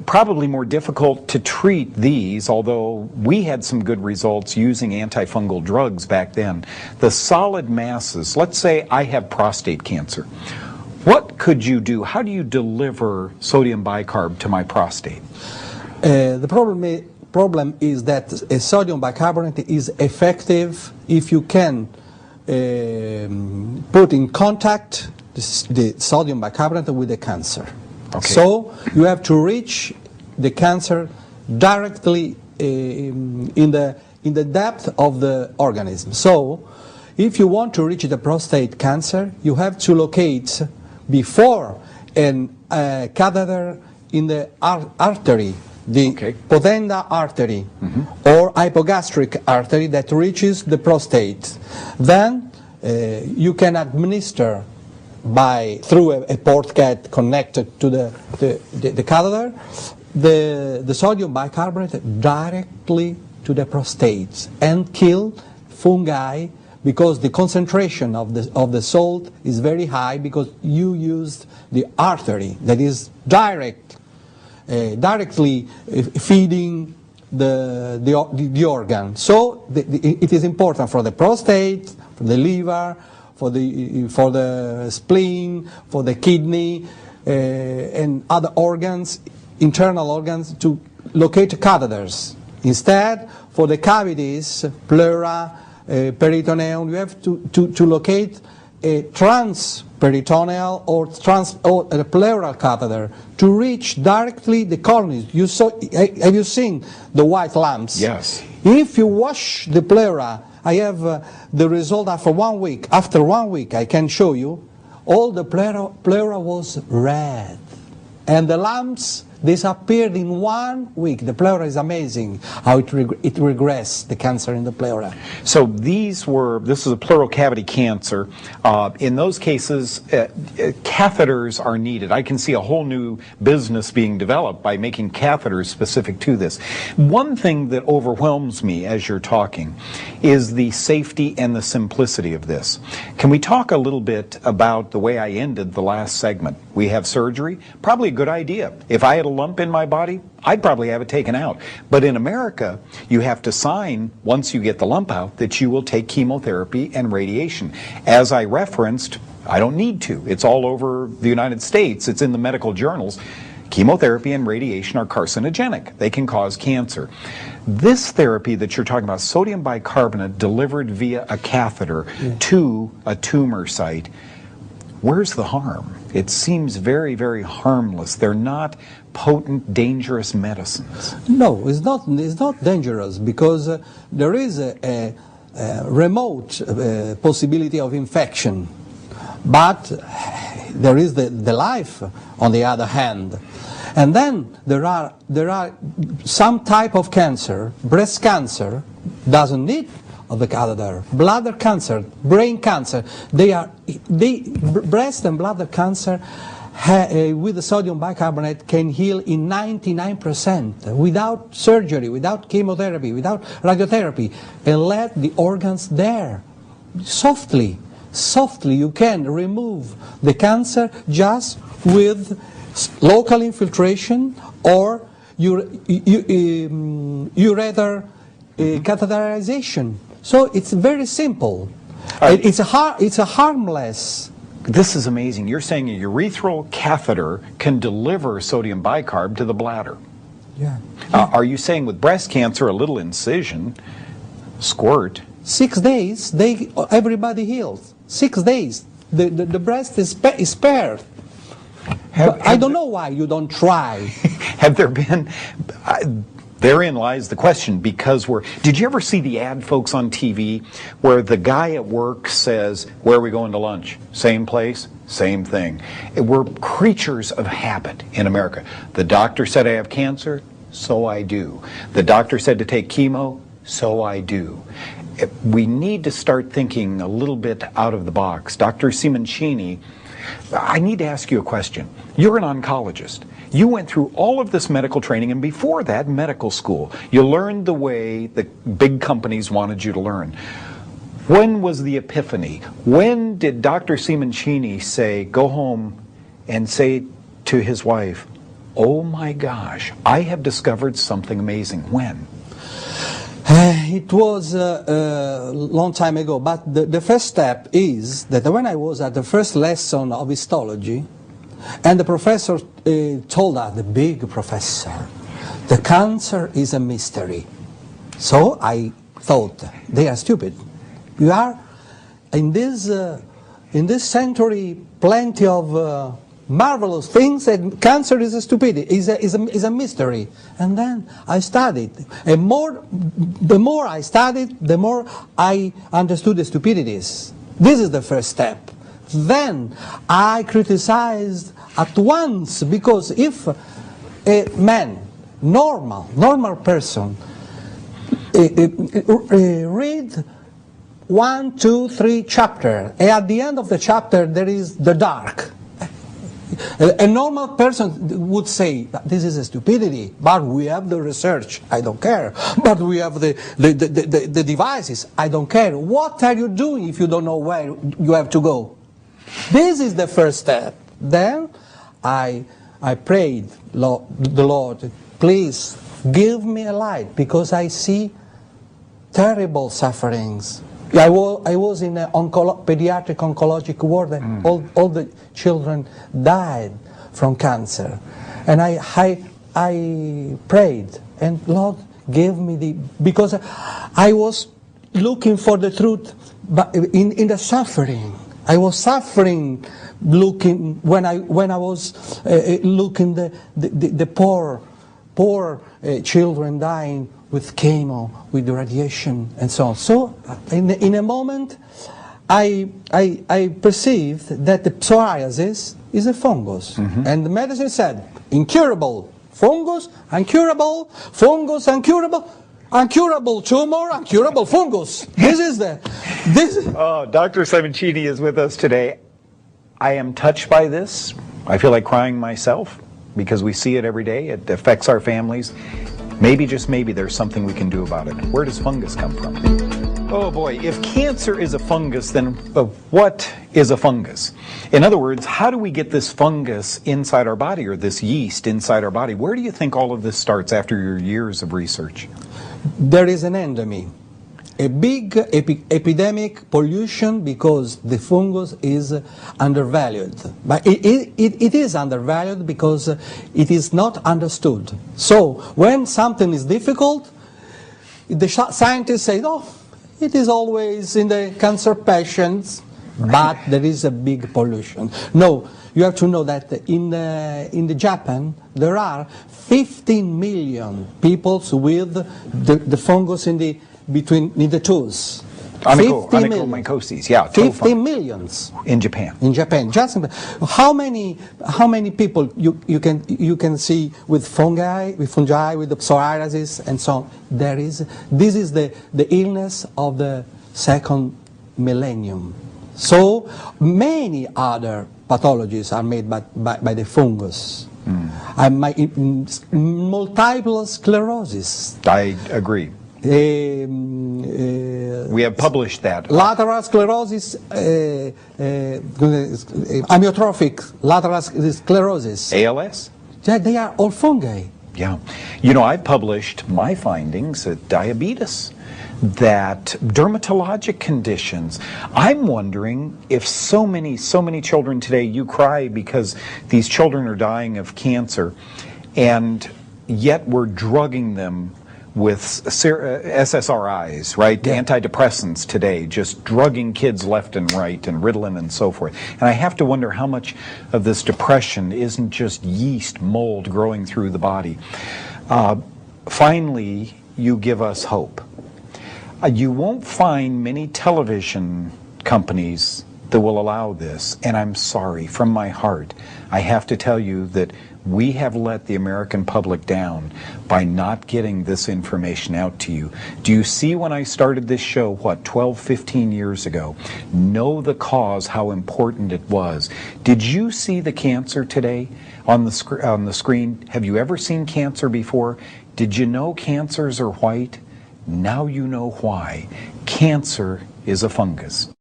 probably more difficult to treat these, although we had some good results using antifungal drugs back then. The solid masses, let's say I have prostate cancer. What could you do? How do you deliver sodium bicarb to my prostate? The problem is that sodium bicarbonate is effective if you can put in contact the sodium bicarbonate with the cancer. Okay. So you have to reach the cancer directly in the depth of the organism. So if you want to reach the prostate cancer, you have to locate before a catheter in the artery, the potenda artery or hypogastric artery that reaches the prostate. Then you can administer through a port cat connected to the catheter the sodium bicarbonate directly to the prostate and kill fungi, because the concentration of the salt is very high, because you used the artery that is directly feeding the organ. So it is important for the prostate, for the liver, for the spleen, for the kidney, and other organs, internal organs, to locate catheters. Instead, for the cavities, pleura, peritoneum, you have to locate a transperitoneal or a pleural catheter to reach directly the colonies. Have you seen the white lumps? Yes. If you wash the pleura, I have the result after 1 week. After 1 week, I can show you, all the pleura was red, and the lumps disappeared in 1 week. The pleura is amazing how it regressed, the cancer in the pleura. So this is a pleural cavity cancer. In those cases, catheters are needed. I can see a whole new business being developed by making catheters specific to this. One thing that overwhelms me as you're talking is the safety and the simplicity of this. Can we talk a little bit about the way I ended the last segment? We have surgery, probably a good idea. If I had a lump in my body, I'd probably have it taken out. But in America, you have to sign, once you get the lump out, that you will take chemotherapy and radiation. As I referenced, I don't need to. It's all over the United States. It's in the medical journals. Chemotherapy and radiation are carcinogenic. They can cause cancer. This therapy that you're talking about, sodium bicarbonate delivered via a catheter to a tumor site, where's the harm? It seems very, very harmless. They're not potent, dangerous medicines. No, it's not dangerous, because there is a remote possibility of infection. But there is the life on the other hand. And then there are some type of cancer, breast cancer doesn't need of the catheter, bladder cancer, brain cancer. Breast and bladder cancer with the sodium bicarbonate can heal in 99% without surgery, without chemotherapy, without radiotherapy, and let the organs there. Softly you can remove the cancer just with local infiltration or ureter catheterization. So it's very simple. It's a harmless. This is amazing. You're saying a urethral catheter can deliver sodium bicarb to the bladder. Yeah. Are you saying with breast cancer, a little incision, squirt? 6 days, everybody heals. 6 days, the breast is spared. I don't know why you don't try. Have there been... Therein lies the question, because did you ever see the ad, folks, on TV where the guy at work says, where are we going to lunch? Same place, same thing. We're creatures of habit in America. The doctor said I have cancer, so I do. The doctor said to take chemo, so I do. We need to start thinking a little bit out of the box. Dr. Simoncini, I need to ask you a question. You're an oncologist. You went through all of this medical training, and before that, medical school. You learned the way the big companies wanted you to learn. When was the epiphany? When did Dr. Simoncini say, go home and say to his wife, oh my gosh, I have discovered something amazing. When? It was a long time ago, but the first step is that when I was at the first lesson of histology, and the professor told us, the big professor, the cancer is a mystery. So I thought, they are stupid. You are in this century plenty of marvelous things, and cancer is a stupidity, is a mystery. And then I studied, and the more I studied, the more I understood the stupidities. This is the first step. Then I criticized at once, because if a man, normal person, read 1, 2, 3 chapters, and at the end of the chapter there is the dark. A normal person would say, this is a stupidity, but we have the research, I don't care. But we have the devices, I don't care. What are you doing if you don't know where you have to go? This is the first step. Then I prayed the Lord, please give me a light, because I see terrible sufferings. I was in a pediatric oncologic ward, and all the children died from cancer. And I prayed, and Lord gave me because I was looking for the truth, but in the suffering. I was suffering looking when I was looking the poor children dying with chemo, with radiation, and so on. So, in a moment, I perceived that the psoriasis is a fungus, and the medicine said incurable fungus, uncurable fungus, uncurable tumor, uncurable fungus. Oh, Dr. Simoncini is with us today. I am touched by this. I feel like crying myself, because we see it every day. It affects our families. Maybe, just maybe, there's something we can do about it. Where does fungus come from? Oh boy, if cancer is a fungus, then what is a fungus? In other words, how do we get this fungus inside our body, or this yeast inside our body? Where do you think all of this starts after your years of research? There is an endemic. A big epidemic pollution, because the fungus is undervalued. But it is undervalued because it is not understood. So when something is difficult, the scientists say, oh, it is always in the cancer patients, but there is a big pollution. No, you have to know that in the Japan, there are 15 million people with the fungus in the tools. Onychomycosis, yeah. 15 millions in Japan. In Japan, just how many people you can see with fungi, with the psoriasis and so on? This is the illness of the second millennium. So many other pathologies are made by the fungus. Multiple sclerosis. I agree. We have published that. Lateral sclerosis, amyotrophic lateral sclerosis. ALS? Yeah, they are all fungi. Yeah. You know, I published my findings at diabetes, that dermatologic conditions. I'm wondering if so many children today, you cry because these children are dying of cancer, and yet we're drugging them with SSRIs, right? Yeah. Antidepressants today, just drugging kids left and right, and Ritalin and so forth. And I have to wonder how much of this depression isn't just yeast mold growing through the body. Finally, you give us hope. You won't find many television companies that will allow this, and I'm sorry, from my heart, I have to tell you that we have let the American public down by not getting this information out to you. Do you see, when I started this show, 12, 15 years ago, know the cause, how important it was? Did you see the cancer today on the screen? Have you ever seen cancer before? Did you know cancers are white? Now you know why. Cancer is a fungus.